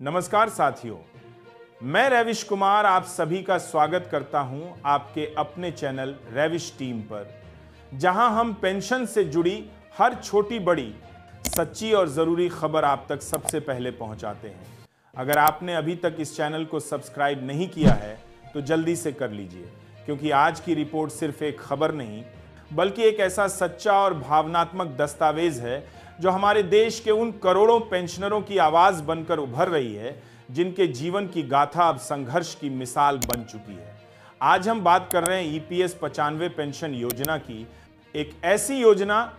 नमस्कार साथियों, मैं रविश कुमार आप सभी का स्वागत करता हूं आपके अपने चैनल रविश टीम पर, जहां हम पेंशन से जुड़ी हर छोटी बड़ी सच्ची और ज़रूरी खबर आप तक सबसे पहले पहुंचाते हैं। अगर आपने अभी तक इस चैनल को सब्सक्राइब नहीं किया है तो जल्दी से कर लीजिए, क्योंकि आज की रिपोर्ट सिर्फ एक खबर नहीं बल्कि एक ऐसा सच्चा और भावनात्मक दस्तावेज है जो हमारे देश के उन करोड़ों पेंशनरों की आवाज बनकर उभर रही है जिनके जीवन की गाथा अब संघर्ष की मिसाल बन चुकी है। आज हम बात कर रहे हैं ईपीएस 95 पेंशन योजना की, एक ऐसी योजना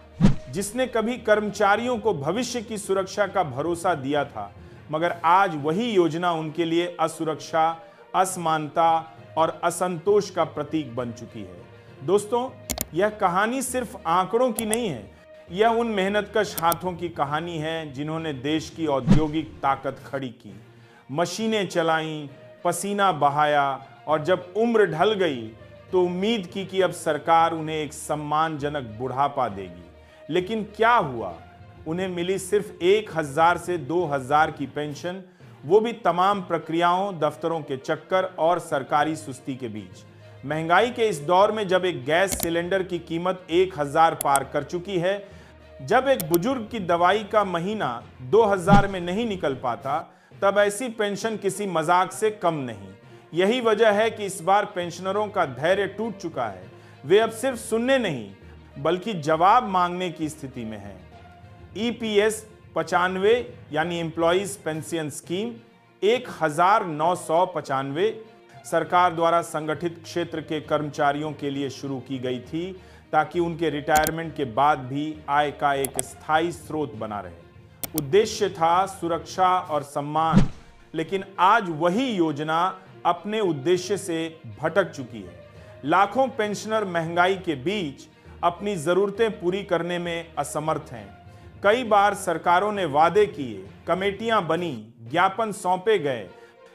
जिसने कभी कर्मचारियों को भविष्य की सुरक्षा का भरोसा दिया था, मगर आज वही योजना उनके लिए असुरक्षा, असमानता और असंतोष का प्रतीक बन चुकी है। दोस्तों, यह कहानी सिर्फ आंकड़ों की नहीं है, यह उन मेहनतकश हाथों की कहानी है जिन्होंने देश की औद्योगिक ताकत खड़ी की, मशीनें चलाईं, पसीना बहाया और जब उम्र ढल गई तो उम्मीद की कि अब सरकार उन्हें एक सम्मानजनक बुढ़ापा देगी। लेकिन क्या हुआ? उन्हें मिली सिर्फ 1000 से 2000 की पेंशन, वो भी तमाम प्रक्रियाओं, दफ्तरों के चक्कर और सरकारी सुस्ती के बीच। महंगाई के इस दौर में जब एक गैस सिलेंडर की कीमत 1000 पार कर चुकी है, जब एक बुजुर्ग की दवाई का महीना 2000 में नहीं निकल पाता, तब ऐसी पेंशन किसी मजाक से कम नहीं। यही वजह है कि इस बार पेंशनरों का धैर्य टूट चुका है। वे अब सिर्फ सुनने नहीं बल्कि जवाब मांगने की स्थिति में हैं। ईपीएस 95 यानी एम्प्लॉइज पेंशन स्कीम 1995 सरकार द्वारा संगठित क्षेत्र के कर्मचारियों के लिए शुरू की गई थी, ताकि उनके रिटायरमेंट के बाद भी आय का एक स्थायी स्रोत बना रहे। उद्देश्य था सुरक्षा और सम्मान, लेकिन आज वही योजना अपने उद्देश्य से भटक चुकी है। लाखों पेंशनर महंगाई के बीच अपनी जरूरतें पूरी करने में असमर्थ हैं। कई बार सरकारों ने वादे किए, कमेटियां बनी, ज्ञापन सौंपे गए,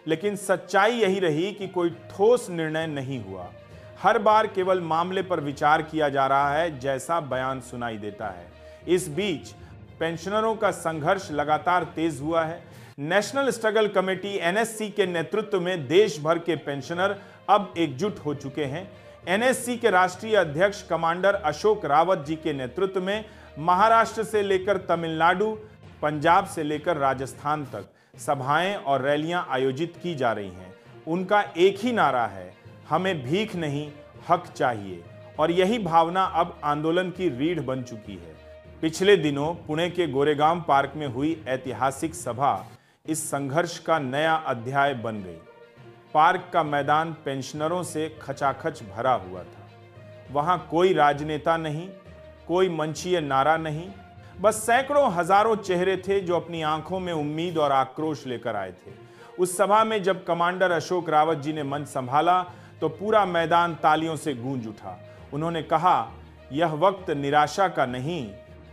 लेकिन सच्चाई यही रही कि कोई ठोस निर्णय नहीं हुआ। हर बार केवल मामले पर विचार किया जा रहा है जैसा बयान सुनाई देता है। इस बीच पेंशनरों का संघर्ष लगातार तेज हुआ है। नेशनल स्ट्रगल कमेटी एनएससी के नेतृत्व में देश भर के पेंशनर अब एकजुट हो चुके हैं। एनएससी के राष्ट्रीय अध्यक्ष कमांडर अशोक रावत जी के नेतृत्व में महाराष्ट्र से लेकर तमिलनाडु, पंजाब से लेकर राजस्थान तक सभाएं और रैलियां आयोजित की जा रही हैं। उनका एक ही नारा है, हमें भीख नहीं, हक चाहिए। और यही भावना अब आंदोलन की रीढ़ बन चुकी है। पिछले दिनों पुणे के गोरेगांव पार्क में हुई ऐतिहासिक सभा इस संघर्ष का नया अध्याय बन गई। पार्क का मैदान पेंशनरों से खचाखच भरा हुआ था। वहां कोई राजनेता नहीं, कोई मंचीय नारा नहीं, बस सैकड़ों हजारों चेहरे थे जो अपनी आंखों में उम्मीद और आक्रोश लेकर आए थे। उस सभा में जब कमांडर अशोक रावत जी ने मंच संभाला तो पूरा मैदान तालियों से गूंज उठा। उन्होंने कहा, यह वक्त निराशा का नहीं,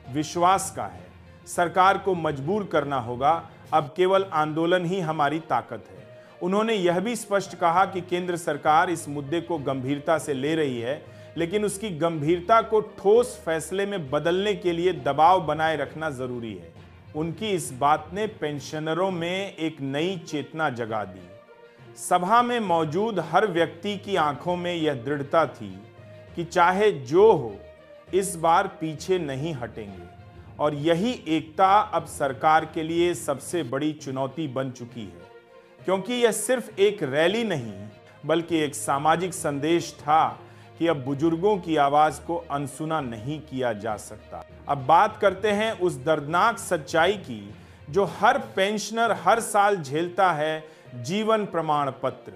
विश्वास का है। सरकार को मजबूर करना होगा, अब केवल आंदोलन ही हमारी ताकत है। उन्होंने यह भी स्पष्ट कहा कि केंद्र सरकार इस मुद्दे को गंभीरता से ले रही है, लेकिन उसकी गंभीरता को ठोस फैसले में बदलने के लिए दबाव बनाए रखना जरूरी है। उनकी इस बात ने पेंशनरों में एक नई चेतना जगा दी। सभा में मौजूद हर व्यक्ति की आंखों में यह दृढ़ता थी कि चाहे जो हो, इस बार पीछे नहीं हटेंगे। और यही एकता अब सरकार के लिए सबसे बड़ी चुनौती बन चुकी है, क्योंकि यह सिर्फ एक रैली नहीं बल्कि एक सामाजिक संदेश था कि अब बुजुर्गों की आवाज को अनसुना नहीं किया जा सकता। अब बात करते हैं उस दर्दनाक सच्चाई की जो हर पेंशनर हर साल झेलता है, जीवन प्रमाण पत्र।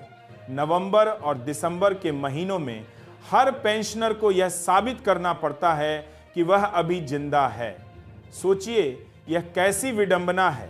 नवंबर और दिसंबर के महीनों में हर पेंशनर को यह साबित करना पड़ता है कि वह अभी जिंदा है। सोचिए, यह कैसी विडंबना है।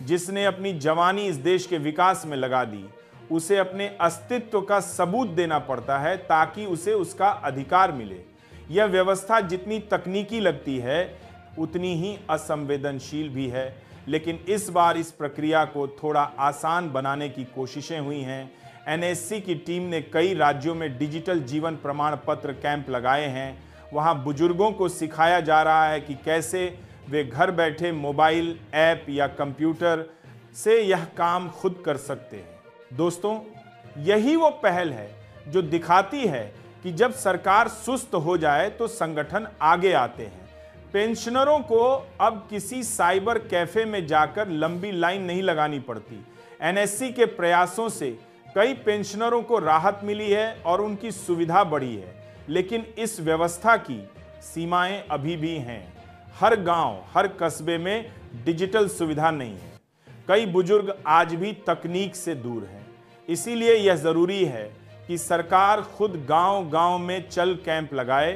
जिसने अपनी जवानी इस देश के विकास में लगा दी, उसे अपने अस्तित्व का सबूत देना पड़ता है ताकि उसे उसका अधिकार मिले। यह व्यवस्था जितनी तकनीकी लगती है उतनी ही असंवेदनशील भी है, लेकिन इस बार इस प्रक्रिया को थोड़ा आसान बनाने की कोशिशें हुई हैं। एनएससी की टीम ने कई राज्यों में डिजिटल जीवन प्रमाण पत्र कैंप लगाए हैं। वहां बुजुर्गों को सिखाया जा रहा है कि कैसे वे घर बैठे मोबाइल ऐप या कंप्यूटर से यह काम खुद कर सकते हैं। दोस्तों, यही वो पहल है जो दिखाती है कि जब सरकार सुस्त हो जाए तो संगठन आगे आते हैं। पेंशनरों को अब किसी साइबर कैफे में जाकर लंबी लाइन नहीं लगानी पड़ती। एनएससी के प्रयासों से कई पेंशनरों को राहत मिली है और उनकी सुविधा बढ़ी है, लेकिन इस व्यवस्था की सीमाएं अभी भी हैं। हर गांव, हर कस्बे में डिजिटल सुविधा नहीं है। कई बुजुर्ग आज भी तकनीक से दूर हैं। इसीलिए यह जरूरी है कि सरकार खुद गांव-गांव में चल कैंप लगाए,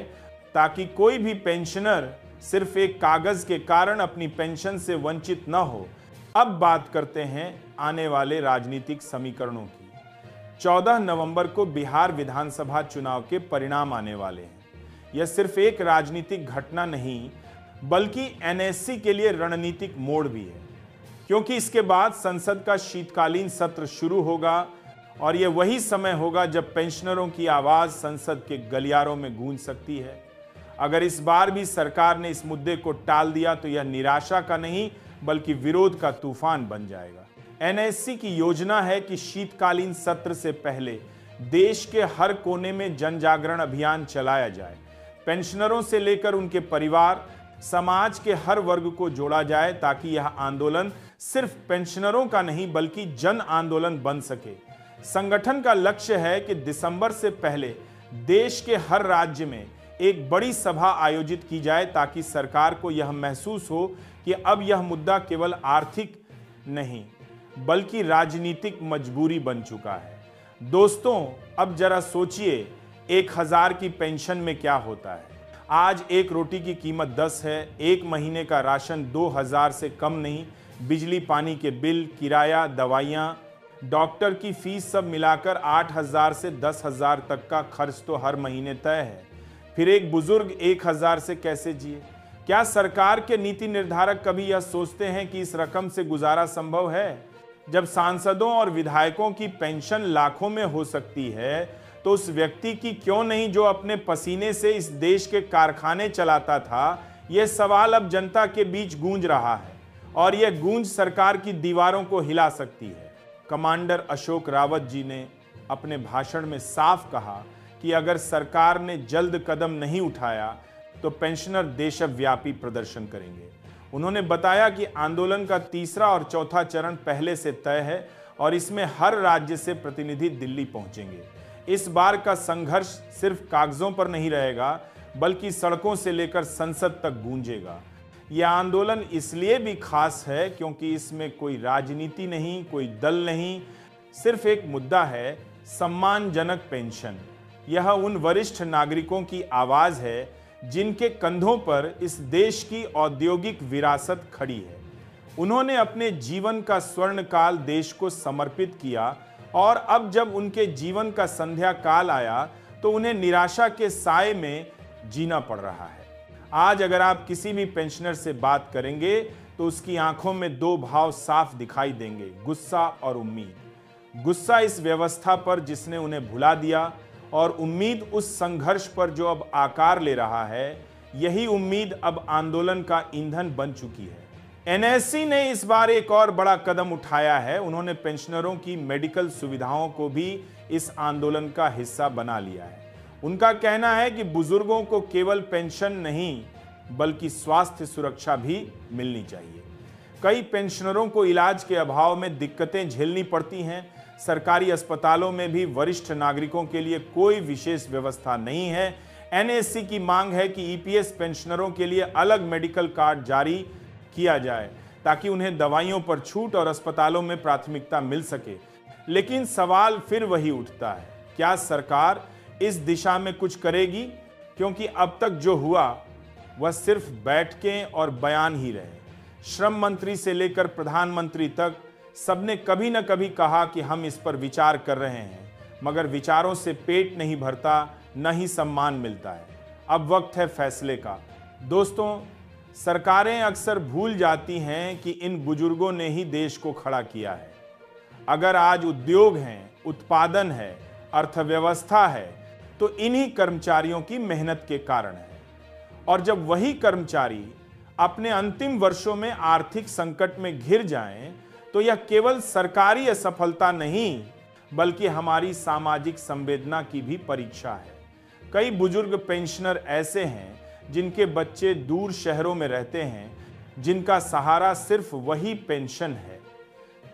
ताकि कोई भी पेंशनर सिर्फ एक कागज के कारण अपनी पेंशन से वंचित न हो। अब बात करते हैं आने वाले राजनीतिक समीकरणों की। 14 नवंबर को बिहार विधानसभा चुनाव के परिणाम आने वाले हैं। यह सिर्फ एक राजनीतिक घटना नहीं, बल्कि एनएससी के लिए रणनीतिक मोड़ भी है, क्योंकि इसके बाद संसद का शीतकालीन सत्र शुरू होगा और यह वही समय होगा जब पेंशनरों की आवाज संसद के गलियारों में गूंज सकती है। अगर इस बार भी सरकार ने इस मुद्दे को टाल दिया तो यह निराशा का नहीं, बल्कि विरोध का तूफान बन जाएगा। एनएससी की योजना है कि शीतकालीन सत्र से पहले देश के हर कोने में जन जागरण अभियान चलाया जाए। पेंशनरों से लेकर उनके परिवार, समाज के हर वर्ग को जोड़ा जाए, ताकि यह आंदोलन सिर्फ पेंशनरों का नहीं बल्कि जन आंदोलन बन सके। संगठन का लक्ष्य है कि दिसंबर से पहले देश के हर राज्य में एक बड़ी सभा आयोजित की जाए, ताकि सरकार को यह महसूस हो कि अब यह मुद्दा केवल आर्थिक नहीं बल्कि राजनीतिक मजबूरी बन चुका है। दोस्तों, अब जरा सोचिए 1000 की पेंशन में क्या होता है। आज एक रोटी की कीमत 10 है, एक महीने का राशन 2000 से कम नहीं। बिजली पानी के बिल, किराया, दवाइयाँ, डॉक्टर की फीस सब मिलाकर 8000 से 10,000 तक का खर्च तो हर महीने तय है। फिर एक बुजुर्ग 1000 से कैसे जिए? क्या सरकार के नीति निर्धारक कभी यह सोचते हैं कि इस रकम से गुजारा संभव है? जब सांसदों और विधायकों की पेंशन लाखों में हो सकती है, तो उस व्यक्ति की क्यों नहीं जो अपने पसीने से इस देश के कारखाने चलाता था? यह सवाल अब जनता के बीच गूंज रहा है और यह गूंज सरकार की दीवारों को हिला सकती है। कमांडर अशोक रावत जी ने अपने भाषण में साफ कहा कि अगर सरकार ने जल्द कदम नहीं उठाया तो पेंशनर देशव्यापी प्रदर्शन करेंगे। उन्होंने बताया कि आंदोलन का तीसरा और चौथा चरण पहले से तय है और इसमें हर राज्य से प्रतिनिधि दिल्ली पहुंचेंगे। इस बार का संघर्ष सिर्फ कागजों पर नहीं रहेगा, बल्कि सड़कों से लेकर संसद तक गूंजेगा। यह आंदोलन इसलिए भी खास है क्योंकि इसमें कोई राजनीति नहीं, कोई दल नहीं, सिर्फ एक मुद्दा है, सम्मानजनक पेंशन। यह उन वरिष्ठ नागरिकों की आवाज है जिनके कंधों पर इस देश की औद्योगिक विरासत खड़ी है। उन्होंने अपने जीवन का स्वर्ण काल देश को समर्पित किया और अब जब उनके जीवन का संध्या काल आया तो उन्हें निराशा के साए में जीना पड़ रहा है। आज अगर आप किसी भी पेंशनर से बात करेंगे तो उसकी आंखों में दो भाव साफ दिखाई देंगे, गुस्सा और उम्मीद। गुस्सा इस व्यवस्था पर जिसने उन्हें भुला दिया और उम्मीद उस संघर्ष पर जो अब आकार ले रहा है। यही उम्मीद अब आंदोलन का ईंधन बन चुकी है। एनएससी ने इस बार एक और बड़ा कदम उठाया है। उन्होंने पेंशनरों की मेडिकल सुविधाओं को भी इस आंदोलन का हिस्सा बना लिया है। उनका कहना है कि बुजुर्गों को केवल पेंशन नहीं बल्कि स्वास्थ्य सुरक्षा भी मिलनी चाहिए। कई पेंशनरों को इलाज के अभाव में दिक्कतें झेलनी पड़ती हैं। सरकारी अस्पतालों में भी वरिष्ठ नागरिकों के लिए कोई विशेष व्यवस्था नहीं है। एनएससी की मांग है कि ईपीएस पेंशनरों के लिए अलग मेडिकल कार्ड जारी किया जाए ताकि उन्हें दवाइयों पर छूट और अस्पतालों में प्राथमिकता मिल सके। लेकिन सवाल फिर वही उठता है, क्या सरकार इस दिशा में कुछ करेगी? क्योंकि अब तक जो हुआ वह सिर्फ बैठकें और बयान ही रहे। श्रम मंत्री से लेकर प्रधानमंत्री तक सबने कभी न कभी कहा कि हम इस पर विचार कर रहे हैं, मगर विचारों से पेट नहीं भरता, न ही सम्मान मिलता है। अब वक्त है फैसले का। दोस्तों, सरकारें अक्सर भूल जाती हैं कि इन बुजुर्गों ने ही देश को खड़ा किया है। अगर आज उद्योग हैं, उत्पादन है, अर्थव्यवस्था है, तो इन्हीं कर्मचारियों की मेहनत के कारण है। और जब वही कर्मचारी अपने अंतिम वर्षों में आर्थिक संकट में घिर जाएं, तो यह केवल सरकारी असफलता नहीं बल्कि हमारी सामाजिक संवेदना की भी परीक्षा है। कई बुजुर्ग पेंशनर ऐसे हैं जिनके बच्चे दूर शहरों में रहते हैं, जिनका सहारा सिर्फ वही पेंशन है।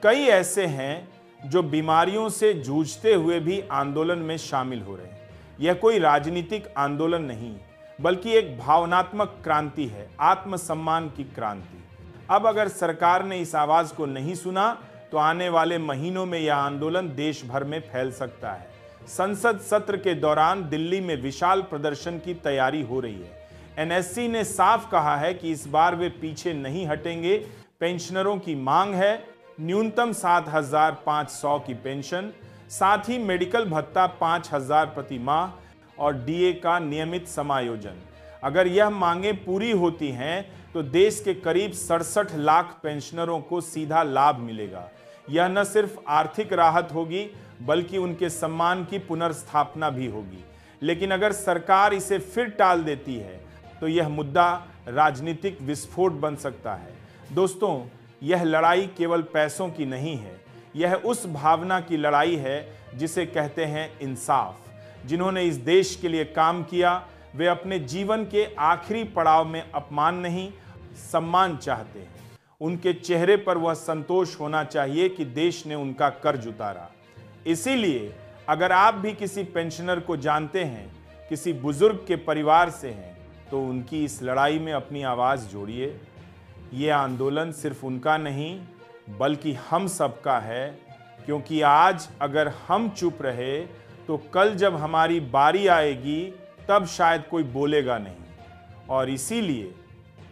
कई ऐसे हैं जो बीमारियों से जूझते हुए भी आंदोलन में शामिल हो रहे हैं। यह कोई राजनीतिक आंदोलन नहीं बल्कि एक भावनात्मक क्रांति है, आत्मसम्मान की क्रांति। अब अगर सरकार ने इस आवाज को नहीं सुना तो आने वाले महीनों में यह आंदोलन देश भर में फैल सकता है। संसद सत्र के दौरान दिल्ली में विशाल प्रदर्शन की तैयारी हो रही है। एनएससी ने साफ कहा है कि इस बार वे पीछे नहीं हटेंगे। पेंशनरों की मांग है न्यूनतम 7,500 की पेंशन, साथ ही मेडिकल भत्ता 5,000 प्रति माह और डीए का नियमित समायोजन। अगर यह मांगें पूरी होती हैं तो देश के करीब 67 लाख पेंशनरों को सीधा लाभ मिलेगा। यह न सिर्फ आर्थिक राहत होगी बल्कि उनके सम्मान की पुनर्स्थापना भी होगी। लेकिन अगर सरकार इसे फिर टाल देती है तो यह मुद्दा राजनीतिक विस्फोट बन सकता है। दोस्तों, यह लड़ाई केवल पैसों की नहीं है, यह उस भावना की लड़ाई है जिसे कहते हैं इंसाफ। जिन्होंने इस देश के लिए काम किया वे अपने जीवन के आखिरी पड़ाव में अपमान नहीं, सम्मान चाहते हैं। उनके चेहरे पर वह संतोष होना चाहिए कि देश ने उनका कर्ज उतारा। इसीलिए अगर आप भी किसी पेंशनर को जानते हैं, किसी बुजुर्ग के परिवार से हैं, तो उनकी इस लड़ाई में अपनी आवाज जोड़िए। ये आंदोलन सिर्फ उनका नहीं बल्कि हम सबका है, क्योंकि आज अगर हम चुप रहे तो कल जब हमारी बारी आएगी तब शायद कोई बोलेगा नहीं। और इसीलिए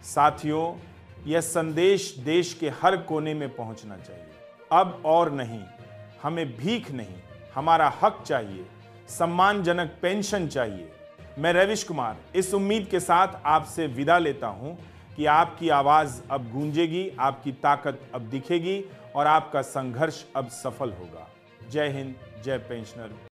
साथियों, यह संदेश देश के हर कोने में पहुंचना चाहिए। अब और नहीं, हमें भीख नहीं, हमारा हक चाहिए, सम्मानजनक पेंशन चाहिए। मैं रविश कुमार इस उम्मीद के साथ आपसे विदा लेता हूं कि आपकी आवाज अब गूंजेगी, आपकी ताकत अब दिखेगी और आपका संघर्ष अब सफल होगा। जय हिंद, जय पेंशनर।